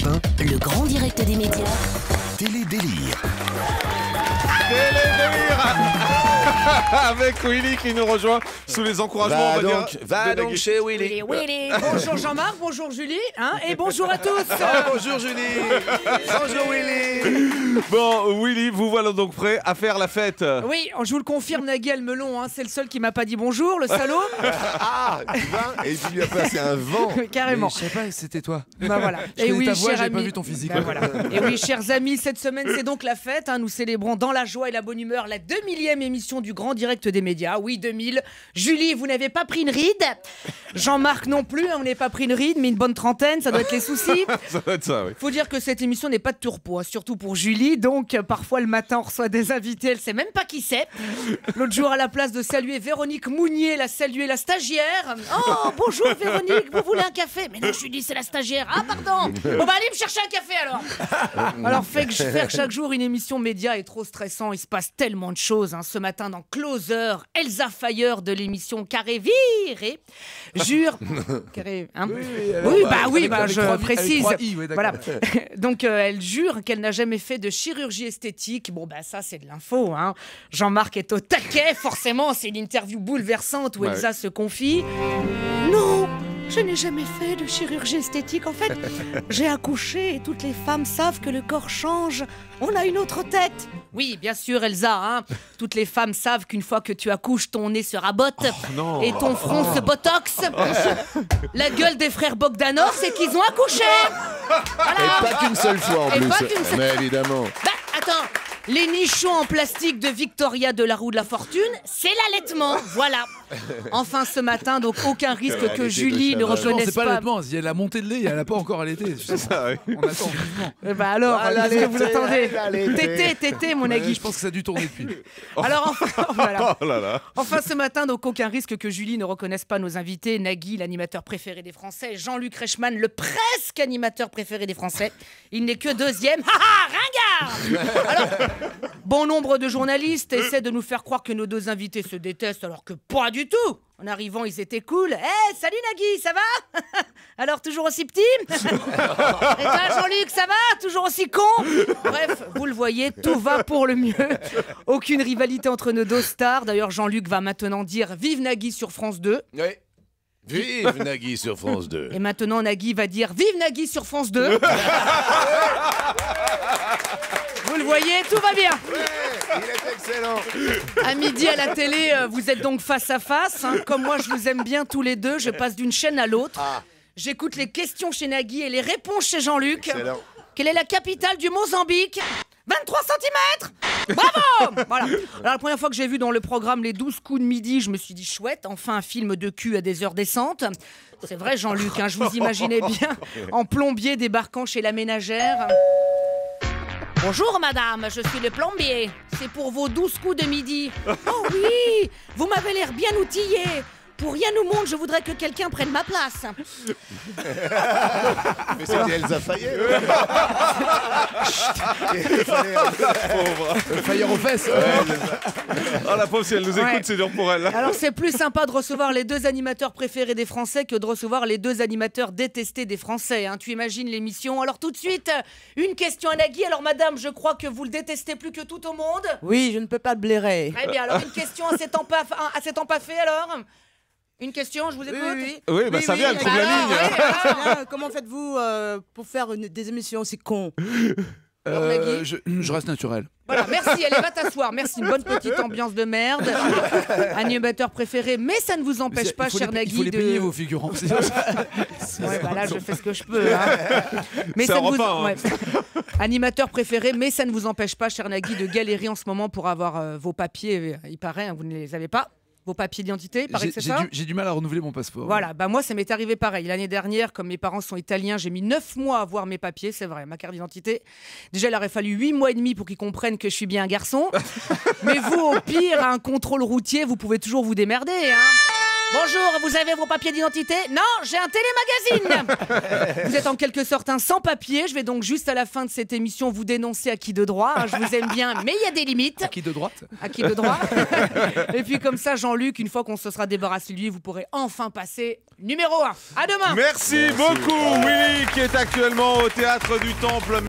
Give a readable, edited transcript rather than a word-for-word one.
Europe 1, Le grand direct des médias. Télé-délire. Télé-délire avec Willy qui nous rejoint sous les encouragements. Va donc chez Willy. Bonjour Jean-Marc, bonjour Julie, et bonjour à tous. Bonjour Julie. Bonjour Willy. Bon, Willy, vous voilà donc prêt à faire la fête. Oui, je vous le confirme, Nagui a le melon, c'est le seul qui m'a pas dit bonjour, le salaud. Ah, tu vois, et tu lui as passé un vent. Carrément. Mais je sais pas, c'était toi. Bah voilà. Je Et connais oui, ta voix, chers j'avais pas amis. vu ton physique. Bah voilà. Et oui, chers amis, cette semaine c'est donc la fête. Nous célébrons dans la joie et la bonne humeur la 2000e émission du Grand Direct des médias. Oui, 2000. Julie, vous n'avez pas pris une ride. Jean-Marc non plus, on n'est pas pris une ride, mais une bonne trentaine, ça doit être les soucis. Ça doit être ça, oui. Faut dire que cette émission n'est pas de tourpeau, surtout pour Julie. Donc, parfois le matin, on reçoit des invités, elle sait même pas qui c'est. L'autre jour, à la place de saluer Véronique Mounier, elle a salué la stagiaire. Oh, bonjour Véronique, vous voulez un café? Mais non, Julie, c'est la stagiaire. Ah, pardon. Bon, bah, allez me chercher un café alors. Alors, faire chaque jour une émission média est trop stressant. Il se passe tellement de choses. Ce matin, dans Closer, Elsa Fayer de l'émission Carré Viré jure. Carré, hein? Oui, je précise. Voilà. Donc, elle jure qu'elle n'a jamais fait de chirurgie esthétique. Bon, bah, ça, c'est de l'info. Jean-Marc est au taquet. Forcément, c'est une interview bouleversante où Elsa se confie. Non, je n'ai jamais fait de chirurgie esthétique. En fait, j'ai accouché et toutes les femmes savent que le corps change. On a une autre tête. Oui, bien sûr, Elsa. Toutes les femmes savent qu'une fois que tu accouches, ton nez se rabote et ton front se botoxe. La gueule des frères Bogdanov, c'est qu'ils ont accouché. Voilà. Et pas qu'une seule fois en Et plus. pas qu'une seule- Mais évidemment. Bah, attends. Les nichons en plastique de Victoria de la roue de la fortune, c'est l'allaitement, voilà. Enfin ce matin, donc aucun risque que Julie ne Non, reconnaisse c'est pas pas. l'allaitement, il y a la montée de lait, elle a pas encore allaité. C'est ça, oui. On attend vivement. Bah alors, Voilà, qu'est-ce que vous l'été, attendez? l'été. Tété, mon Je Nagui. pense que ça a dû tourner depuis. Alors enfin, voilà. Oh là là. Enfin ce matin, donc aucun risque que Julie ne reconnaisse pas nos invités. Nagui, l'animateur préféré des Français. Jean-Luc Reichmann, le presque animateur préféré des Français. Il n'est que deuxième. Ringard. Alors, bon nombre de journalistes essaient de nous faire croire que nos deux invités se détestent, alors que pas du tout. En arrivant, ils étaient cool. Salut Nagui, ça va? Alors, toujours aussi petit? Et toi, Jean-Luc, ça va? Toujours aussi con? Bref, vous le voyez, tout va pour le mieux. Aucune rivalité entre nos deux stars. D'ailleurs, Jean-Luc va maintenant dire « Vive Nagui » sur France 2. Oui. Vive Nagui sur France 2. Et maintenant, Nagui va dire « Vive Nagui » sur France 2. Vous le voyez, tout va bien. Il est excellent. À midi à la télé, vous êtes donc face à face. Comme moi, je vous aime bien tous les deux. Je passe d'une chaîne à l'autre. J'écoute les questions chez Nagui et les réponses chez Jean-Luc. Excellent. Quelle est la capitale du Mozambique? 23 cm. Bravo. Voilà. Alors, la première fois que j'ai vu dans le programme les 12 coups de midi, je me suis dit chouette, enfin un film de cul à des heures décentes. C'est vrai, Jean-Luc, je vous imaginais bien en plombier débarquant chez la ménagère. Bonjour madame, je suis le plombier. C'est pour vos 12 coups de midi. Oh oui, vous m'avez l'air bien outillé. Pour rien au monde, je voudrais que quelqu'un prenne ma place. Mais c'était Elsa Fayer. Fire aux fesses. Oh la pauvre, si elle nous écoute, Ouais. c'est dur pour elle. Alors c'est plus sympa de recevoir les deux animateurs préférés des Français que de recevoir les deux animateurs détestés des Français. Tu imagines l'émission. Alors tout de suite, une question à Nagui. Alors madame, je crois que vous le détestez plus que tout au monde. Oui, je ne peux pas te blairer. Très bien, alors une question à cet empaffé alors. Une question, je vous écoute. Oui, bah ça vient, elle trouve la alors, ligne. oui, alors. Bien, comment faites-vous pour faire des émissions aussi cons? Nagui Je reste naturel. Voilà, merci, allez, va t'asseoir. Merci, une bonne petite ambiance de merde. Animateur préféré, mais ça ne vous empêche pas, cher Nagui, Il faut les de... payer, vos figurants. Ouais, bah là, je fais ce que je peux. Mais C'est ça ne Europe vous... 1, ouais. Animateur préféré, mais ça ne vous empêche pas, cher Nagui, de galérer en ce moment pour avoir vos papiers. Il paraît, vous ne les avez pas. Vos papiers d'identité, il paraît que c'est ça. J'ai du mal à renouveler mon passeport. Voilà, bah moi ça m'est arrivé pareil. L'année dernière, comme mes parents sont italiens, j'ai mis 9 mois à avoir mes papiers, c'est vrai, ma carte d'identité. Déjà, il aurait fallu 8 mois et demi pour qu'ils comprennent que je suis bien un garçon. Mais vous, au pire, à un contrôle routier, vous pouvez toujours vous démerder. Bonjour, vous avez vos papiers d'identité? Non, j'ai un télémagazine. Vous êtes en quelque sorte un sans-papier. Je vais donc juste à la fin de cette émission vous dénoncer à qui de droit. Je vous aime bien, mais il y a des limites. Qui de droite? À qui de droit. Et puis comme ça, Jean-Luc, une fois qu'on se sera débarrassé de lui, vous pourrez enfin passer numéro 1. À demain. Merci beaucoup, Willy, qui est actuellement au Théâtre du Temple.